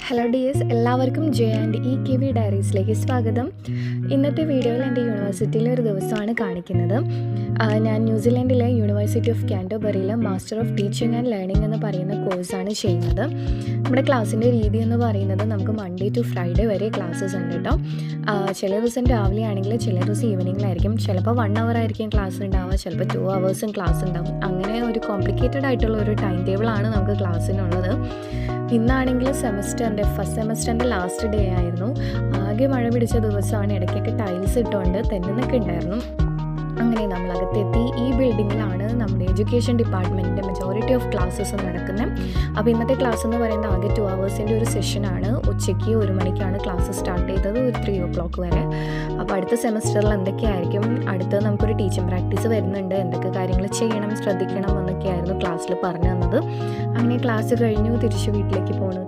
Hello dears, എല്ലാവർക്കും J and E K V ഡയറീസിലേക്ക് സ്വാഗതം. ഇന്നത്തെ വീഡിയോയിൽ എൻ്റെ യൂണിവേഴ്സിറ്റിയിലെ ഒരു ദിവസമാണ് കാണിക്കുന്നത്. ഞാൻ ന്യൂസിലൻഡിലെ യൂണിവേഴ്സിറ്റി ഓഫ് കാൻറ്റർബറിയിൽ master of teaching and learning എന്ന് പറയുന്ന കോഴ്സാണ് ചെയ്യുന്നത്. നമ്മുടെ ക്ലാസ്സിൻ്റെ രീതി എന്ന് പറയുന്നത് നമുക്ക് മൺഡേ ടു ഫ്രൈഡേ വരെ ക്ലാസ്സസ് ഉണ്ട് കേട്ടോ. ചില ദിവസം രാവിലെ ആണെങ്കിൽ ചില ദിവസം ഈവനിങ്ങിലായിരിക്കും. ചിലപ്പോൾ 1 hour ആയിരിക്കും ക്ലാസ് ഉണ്ടാവുക, ചിലപ്പോൾ 2 hours ക്ലാസ് ഉണ്ടാവും. അങ്ങനെ ഒരു കോംപ്ലിക്കേറ്റഡ് ആയിട്ടുള്ള ഒരു ടൈം ടേബിളാണ് നമുക്ക് ക്ലാസ്സിനുള്ളത്. ഇന്നാണെങ്കിൽ ഫസ്റ്റ് സെമസ്റ്ററിൻ്റെ ലാസ്റ്റ് ഡേ ആയിരുന്നു. ആകെ മഴ പിടിച്ച ദിവസമാണ്. ഇടയ്ക്കൊക്കെ ടൈൽസ് ഇട്ടുകൊണ്ട് തെന്നുന്നൊക്കെ ഉണ്ടായിരുന്നു. അങ്ങനെ നമ്മളകത്തെത്തി. ഈ ബിൽഡിങ്ങിലാണ് നമ്മുടെ എഡ്യൂക്കേഷൻ ഡിപ്പാർട്ട്മെൻറ്റിൻ്റെ മെജോറിറ്റി ഓഫ് ക്ലാസ്സസ് നടക്കുന്നത്. അപ്പോൾ ഇന്നത്തെ ക്ലാസ് എന്ന് പറയുന്നത് ആകെ 2 hours ഒരു സെഷനാണ്. ഉച്ചയ്ക്ക് 1 മണിക്കാണ് ക്ലാസ് സ്റ്റാർട്ട് ചെയ്തത്, ഒരു 3 o'clock വരെ. അപ്പോൾ അടുത്ത സെമസ്റ്ററിൽ എന്തൊക്കെയായിരിക്കും, അടുത്ത് നമുക്കൊരു ടീച്ചിങ് പ്രാക്ടീസ് വരുന്നുണ്ട്, എന്തൊക്കെ കാര്യങ്ങൾ ചെയ്യണം, ശ്രദ്ധിക്കണം എന്നൊക്കെയായിരുന്നു ക്ലാസ്സിൽ പറഞ്ഞു തന്നത്. അങ്ങനെ ക്ലാസ് കഴിഞ്ഞു തിരിച്ച് വീട്ടിലേക്ക് പോകണു.